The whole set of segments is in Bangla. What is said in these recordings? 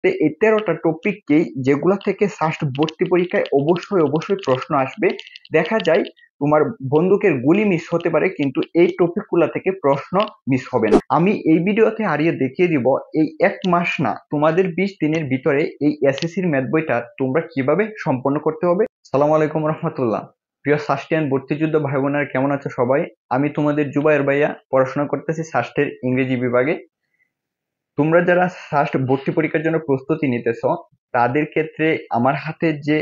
তো এই 13টা টপিককেই যেগুলা থেকে ফার্স্ট ভর্তি পরীক্ষায় অবশ্যই প্রশ্ন আসবে। দেখা যায় তোমার বন্দুকের গুলি মিস হতে পারে, কিন্তু এই টপিকগুলা থেকে প্রশ্ন মিস হবে না। আমি এই ভিডিওতে আরিয়ে দেখিয়ে দিব এই 1 মাস না তোমাদের 20 দিনের ভিতরে এই এসএসসির ম্যাথ বইটা তোমরা কিভাবে সম্পন্ন করতে হবে। সালাম আলাইকুম রহমতুল্লাহ। প্রিয় সাস্টেন ভর্তিযুদ্ধ ভাই বোনেরা, কেমন আছো সবাই? আমি তোমাদের জুবায়ের ভাইয়া, পড়াশোনা করতেছি সাস্টের ইংরেজি বিভাগে। তোমরা যারা ফার্স্ট ভর্তি পরীক্ষার জন্য প্রস্তুতি নিতেছ, তাদের ক্ষেত্রে আমার হাতে যে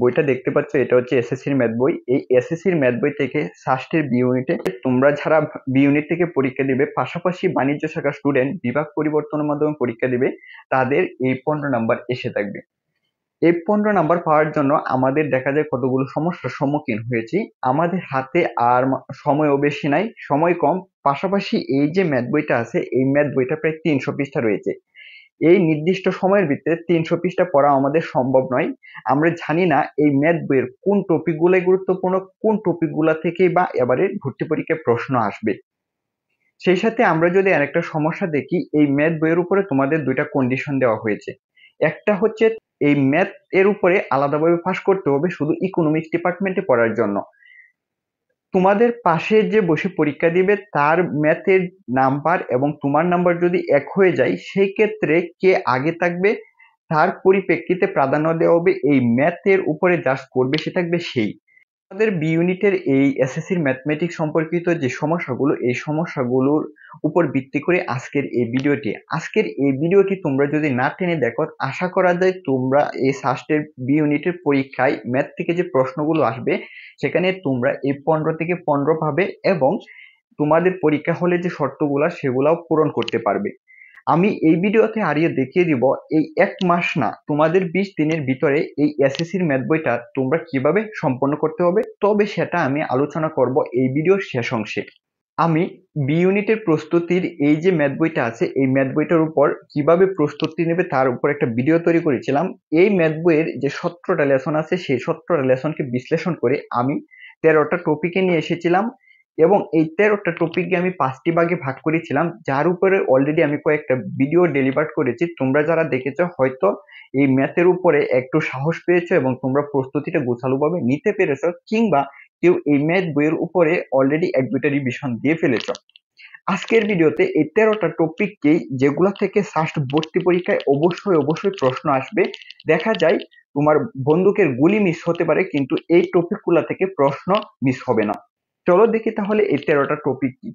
বইটা দেখতে পাচ্ছ, এটা হচ্ছে এসএসসির ম্যাথ বই। এই এসএসসির ম্যাথ বই থেকে ফার্স্টের বি ইউনিটে তোমরা যারা বি ইউনিট থেকে পরীক্ষা দিবে, পাশাপাশি বাণিজ্য শাখার স্টুডেন্ট বিভাগ পরিবর্তনের মাধ্যমে পরীক্ষা দিবে, তাদের এই 15 নাম্বার এসে থাকবে। এই 15 নাম্বার পাওয়ার জন্য আমাদের দেখা যায় কতগুলো সমস্যার সম্মুখীন হয়েছি। আমাদের হাতে আর সময়ও বেশি নাই, সময় কম। পাশাপাশি এই যে ম্যাথ বইটা আছে, এই ম্যাথ বইটা প্রায় 300 পৃষ্ঠা রয়েছে। এই নির্দিষ্ট সময়ের ভিতরে 300 পৃষ্ঠা পড়া আমাদের সম্ভব নয়। আমরা জানি না এই ম্যাথ বইয়ের কোন টপিকগুলাই গুরুত্বপূর্ণ, কোন টপিকগুলা থেকেই বা এবারে ভর্তি পরীক্ষায় প্রশ্ন আসবে। সেই সাথে আমরা যদি আরেকটা সমস্যা দেখি, এই ম্যাথ বইয়ের উপরে তোমাদের দুইটা কন্ডিশন দেওয়া হয়েছে। একটা হচ্ছে এই ম্যাথ এর উপরে আলাদাভাবে পাস করতে হবে শুধু ইকোনমিক্স ডিপার্টমেন্টে পড়ার জন্য। তোমাদের পাশে যে বসে পরীক্ষা দিবে তার ম্যাথের নাম্বার এবং তোমার নাম্বার যদি এক হয়ে যায়, সেই ক্ষেত্রে কে আগে থাকবে তার পরিপ্রেক্ষিতে প্রাধান্য দেওয়া হবে। এই ম্যাথের উপরে যা স্কোর বেশি থাকবে সেই। আমাদের বি ইউনিটের এই এসএসসির ম্যাথমেটিক্স সম্পর্কিত যে সমস্যাগুলো, এই সমস্যাগুলোর উপর ভিত্তি করে আজকের এই ভিডিওটি তোমরা যদি না টেনে দেখো, আশা করা যায় তোমরা এই ফার্স্টের বি ইউনিটের পরীক্ষায় ম্যাথ থেকে যে প্রশ্নগুলো আসবে, সেখানে তোমরা এই 15 থেকে 15 পাবে এবং তোমাদের পরীক্ষা হলে যে শর্তগুলা সেগুলাও পূরণ করতে পারবে। আমি এই ভিডিওতে আরিয়ে দেখিয়ে দিব এই 1 মাস না তোমাদের 20 দিনের ভিতরে এই এসএসসির ম্যাথ বইটা তোমরা কিভাবে সম্পন্ন করতে হবে, তবে সেটা আমি আলোচনা করব এই ভিডিওর শেষ অংশে। আমি বি ইউনিটের প্রস্তুতির এই যে ম্যাথ বইটা আছে, এই ম্যাথ বইটার উপর কিভাবে প্রস্তুতি নেবে তার উপর একটা ভিডিও তৈরি করেছিলাম। এই ম্যাথ বইয়ের যে 17টা লেসন আছে, সেই 17টা লেসনকে বিশ্লেষণ করে আমি 13টা টপিকে নিয়ে এসেছিলাম এবং এই 13টা টপিককে আমি 5টি ভাগে ভাগ করেছিলাম, যার উপরে অলরেডি আমি কয়েকটা ভিডিও ডেলিভার করেছি। তোমরা যারা দেখেছো হয়তো এই ম্যাথের উপরে একটু সাহস পেয়েছো এবং তোমরা প্রস্তুতিটা গোছালোভাবে নিতে পেরেছো, কিংবা কেউ এই ম্যাথ বইয়ের উপরে অলরেডি 1-2টা রিভিশন দিয়ে ফেলেছ। আজকের ভিডিওতে এই 13টা টপিককেই যেগুলা থেকে ফার্স্ট ভর্তি পরীক্ষায় অবশ্যই প্রশ্ন আসবে। দেখা যায় তোমার বন্দুকের গুলি মিস হতে পারে, কিন্তু এই টপিকগুলা থেকে প্রশ্ন মিস হবে না। চলো দেখি তাহলে এই 13টা টপিক কি।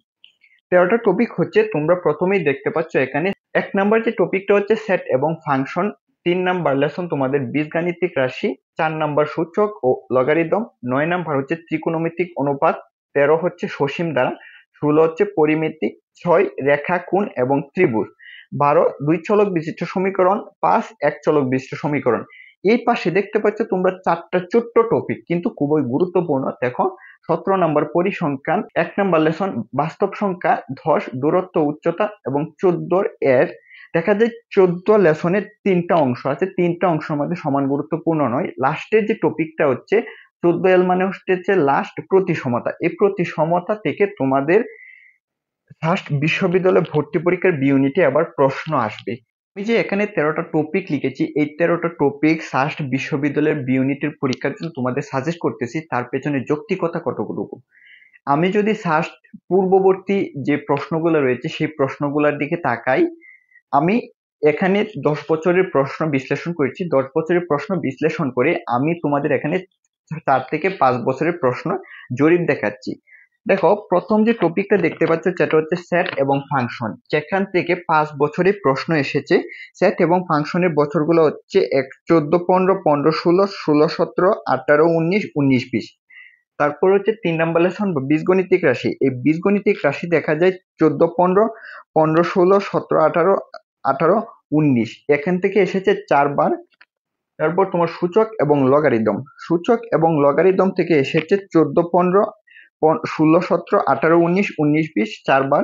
13টা টপিক হচ্ছে, তোমরা প্রথমেই দেখতে পাচ্ছ এখানে 1 নাম্বার যে টপিকটা হচ্ছে সেট এবং ফাংশন। 3 নাম্বার লেসন তোমাদের বীজগাণিতিক রাশি। 4 নাম্বার সূচক ও লগারিদম। 9 নাম্বার হচ্ছে ত্রিকোণমিতিক অনুপাত। 13 হচ্ছে সসীম দ্বারা। 16 হচ্ছে পরিমিতি। 6 রেখা, কোণ এবং ত্রিভুজ। 12 দুই চলক বিশিষ্ট সমীকরণ। 5 এক চলক বিশিষ্ট সমীকরণ। এই পাশে দেখতে পাচ্ছ তোমরা 4টা ছোট্ট টপিক, কিন্তু খুবই গুরুত্বপূর্ণ। দেখো, 17 নাম্বার পরিসংখ্যান। 1 নাম্বার লেসন বাস্তব সংখ্যা, ধস, দূরত্ব, উচ্চতা এবং 14 এর দেখা যায় 14 লেসনে 3টা অংশ আছে। 3টা অংশের মধ্যে সমান গুরুত্বপূর্ণ নয়। লাস্টের যে টপিকটা হচ্ছে 14 মানে হচ্ছে লাস্ট প্রতিসমতা। এই প্রতিসমতা থেকে তোমাদের ফার্স্ট বিশ্ববিদ্যালয় ভর্তি পরীক্ষার বি ইউনিটে আবার প্রশ্ন আসবে। আমি যে এখানে 13টা টপিক লিখেছি, এই 13টা টপিক ফার্স্ট বিশ্ববিদ্যালয়ের বি ইউনিটের পরীক্ষার জন্য তোমাদের সাজেস্ট করতেছি, তার পেছনে যৌক্তিকতা কতটুকু। আমি যদি ফার্স্ট পূর্ববর্তী যে প্রশ্নগুলো রয়েছে সেই প্রশ্নগুলোর দিকে তাকাই, আমি এখানে 10 বছরের প্রশ্ন বিশ্লেষণ করেছি। 10 বছরের প্রশ্ন বিশ্লেষণ করে আমি তোমাদের এখানে 4 থেকে 5 বছরের প্রশ্ন জরিপ দেখাচ্ছি। দেখো, প্রথম যে টপিকটা দেখতে পাচ্ছ সেটা হচ্ছে সেট এবং ফাংশন। যেখান থেকে 5 বছরের প্রশ্ন এসেছে। সেট এবং ফাংশনের বছরগুলো হচ্ছে 14, 15, 15, 16, 16, 17, 18, 19, 19, 20। তারপর হচ্ছে 3 নাম্বার লেসন বীজগণিতিক রাশি। এই বীজগণিতিক রাশি দেখা যায় 14, 15, 15, 16, 17, 18, 18, 19। এখান থেকে এসেছে 4 বার। তারপর তোমার সূচক এবং লগারিদম। সূচক এবং লগারিদম থেকে এসেছে 14, 15, 16, 17, 18, 19, 19, 20, 4 বার।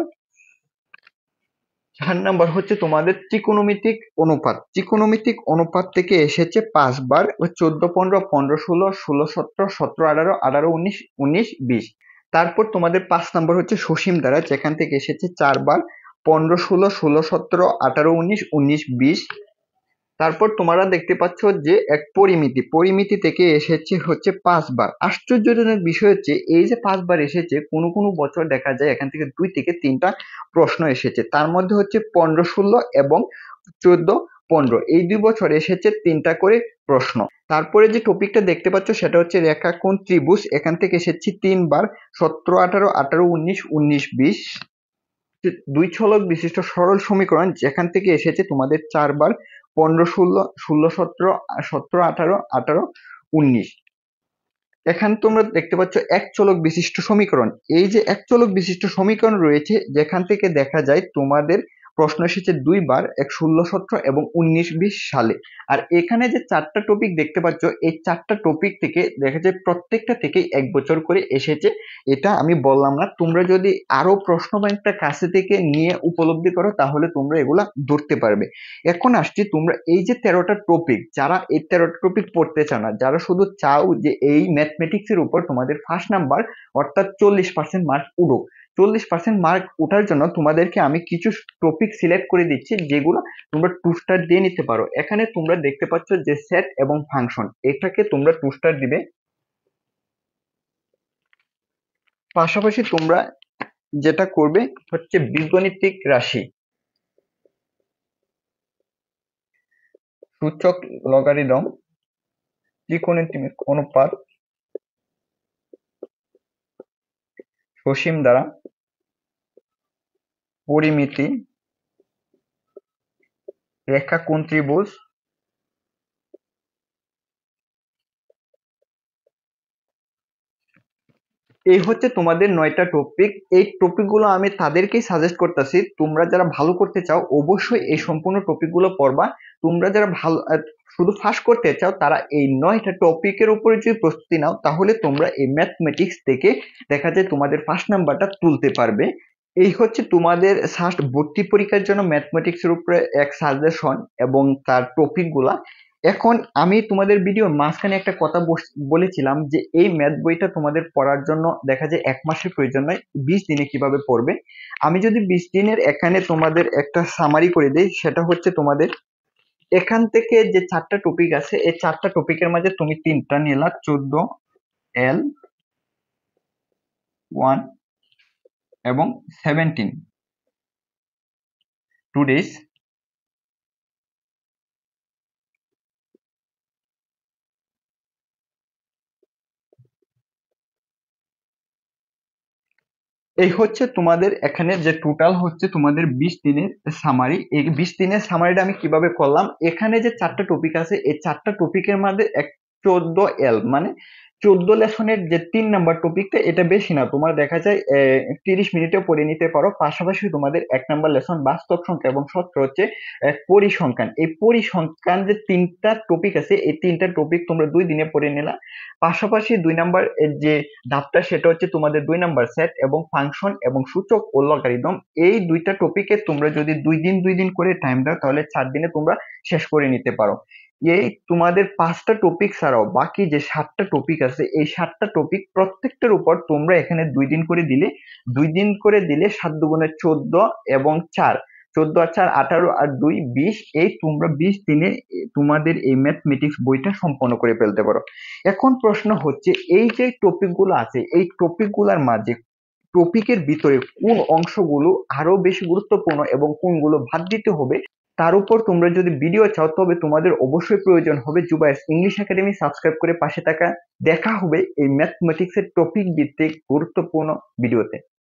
4 নাম্বার হচ্ছে তোমাদের ত্রিকোণমিতিক অনুপাত। ত্রিকোণমিতিক অনুপাত থেকে এসেছে 5 বার। 14, 15, 15, 16, 16, 17, 17, 18, 18, 19, 19, 20। তারপর তোমাদের 5 নাম্বার হচ্ছে সসীম দ্বারা, যেখান থেকে এসেছে 4 বার। 15, 16, 16, 17, 18, 19, 19, 20। তারপর তোমরা দেখতে পাচ্ছ যে এক পরিমিতি, পরিমিতি থেকে এসেছে হচ্ছে 5 বার। আশ্চর্যজনক বিষয় হচ্ছে এই যে 5 বার এসেছে, কোনো কোনো বছর দেখা যায় এখান থেকে 2 থেকে 3টা প্রশ্ন এসেছে। তার মধ্যে হচ্ছে 15, 16 এবং 14, 15 এই 2 বছর এসেছে 3টা করে প্রশ্ন। তারপরে যে টপিকটা দেখতে পাচ্ছ সেটা হচ্ছে রেখাকোণ ত্রিভুজ, এখান থেকে এসেছে 3 বার, 17, 18, 18, 19, 19, 20। 2 ছলক বিশিষ্ট সরল সমীকরণ, যেখান থেকে এসেছে তোমাদের 4 বার, 15, 16, 16, 17, 17, 18, 18, 19। এখানে তোমরা দেখতে পাচ্ছ এক চলক বিশিষ্ট সমীকরণ। এই যে এক চলক বিশিষ্ট সমীকরণ রয়েছে, যেখান থেকে দেখা যায় তোমাদের প্রশ্ন এসেছে 2 বার, 16, 17 এবং 19, 20 সালে। আর এখানে যে 4টা টপিক দেখতে পাচ্ছ, এই 4টা টপিক থেকে দেখা যায় প্রত্যেকটা থেকে 1 বছর করে এসেছে। এটা আমি বললাম না, তোমরা যদি আরো প্রশ্ন ব্যাংকটা কাছে থেকে নিয়ে উপলব্ধি করো তাহলে তোমরা এগুলা ধরতে পারবে। এখন আসছি, তোমরা এই যে 13টা টপিক, যারা এই 13টা টপিক পড়তে চাও না, যারা শুধু চাও যে এই ম্যাথমেটিক্স এর উপর তোমাদের ফার্স্ট নাম্বার অর্থাৎ 40% মার্ক উঠুক, 40% মার্ক ওঠার জন্য তোমাদেরকে আমি কিছু টপিক সিলেক্ট করে দিচ্ছি, যেগুলো তোমরা 2 স্টার দিয়ে নিতে পারো। এখানে তোমরা দেখতে পাচ্ছ যে সেট এবং ফাংশন, এটাকে তোমরা 2 স্টার দিবে। পাশাপাশি তোমরা যেটা করবে হচ্ছে বীজগণিতিক রাশি, সূচক, লগারিদম, ত্রিকোণমিতিক অনুপাত, সসীম দ্বারা, পরিমিতি, রেখাকোণ ত্রিভুজ, এই হচ্ছে তোমাদের 9টা টপিক। এই টপিকগুলো আমি তাদেরকেই সাজেস্ট করতেছি, তোমরা যারা ভালো করতে চাও অবশ্যই এই সম্পূর্ণ টপিকগুলো পড়বা। তোমরা যারা ভালো শুধু ফার্স্ট করতে চাও তারা এই 9টা টপিকের উপরে যদি প্রস্তুতি নাও তাহলে তোমরা এই ম্যাথমেটিক্স থেকে দেখা যায় তোমাদের ফার্স্ট নাম্বারটা তুলতে পারবে। এই হচ্ছে তোমাদের ফার্স্ট ভর্তি পরীক্ষার জন্য ম্যাথমেটিক্স এর উপরে এক সাজেশন এবং তার টপিক গুলা। এখন আমি তোমাদের ভিডিওর মাঝখানে একটা কথা বলেছিলাম যে এই ম্যাথ বইটা তোমাদের পড়ার জন্য দেখা যায় 1 মাসের প্রয়োজন নয়, 20 দিনে কিভাবে পড়বে। আমি যদি 20 দিনের এখানে তোমাদের একটা সামারি করে দিই, সেটা হচ্ছে তোমাদের এখান থেকে যে 4টা টপিক আছে, এই 4টা টপিকের মাঝে তুমি 3টা নিলা, 14L, 1 এবং 17, 2 days। এই হচ্ছে তোমাদের এখানে যে টোটাল হচ্ছে তোমাদের 20 দিনের সামারি। এই 20 দিনের সামারিটা আমি কিভাবে করলাম, এখানে যে 4টা টপিক আছে এই 4টা টপিকের মধ্যে 14L মানে 14 লেসনের যে 3 নাম্বার টপিকটা, এটা বেশি না, তোমার দেখা যায় 30 মিনিটে পড়ে নিতে পারো। পাশাপাশি তোমাদের 1 নাম্বার লেসন বাস্তব সংখ্যা এবং সূত্র হচ্ছে পরিসংখ্যান। এই পরিসংখ্যান যে 3টা টপিক আছে, এই 3টা টপিক তোমরা 2 দিনে পড়ে নিলা। পাশাপাশি 2 নাম্বার যে ধাপটা, সেটা হচ্ছে তোমাদের 2 নাম্বার সেট এবং ফাংশন এবং সূচক ও লগারিদম। এই 2টা টপিকে তোমরা যদি 2 দিন করে টাইম দাও তাহলে 4 দিনে তোমরা শেষ করে নিতে পারো। এই তোমাদের 5টা টপিক ছাড়াও বাকি যে 7টা টপিক আছে, এই 7টা টপিক প্রত্যেকটার উপর তোমরা এখানে 2 দিন করে দিলে, 2 দিন করে দিলে 7 দুগুণে 14 এবং 4, 14 আর 4 18 আর 2 20, এই তোমরা 20 দিনে তোমাদের এই ম্যাথমেটিক্স বইটা সম্পন্ন করে ফেলতে পারো। এখন প্রশ্ন হচ্ছে, এই যে টপিকগুলো আছে এই টপিকগুলোর মাঝে টপিকের ভিতরে কোন অংশগুলো আরো বেশি গুরুত্বপূর্ণ এবং কোনগুলো বাদ দিতে হবে, তার উপর তোমরা যদি ভিডিও চাও তবে তোমাদের অবশ্যই প্রয়োজন হবে জুবায়ের ইংলিশ একাডেমি সাবস্ক্রাইব করে পাশে থাকা। দেখা হবে এই ম্যাথমেটিক্স এর টপিক ভিত্তিক গুরুত্বপূর্ণ ভিডিওতে।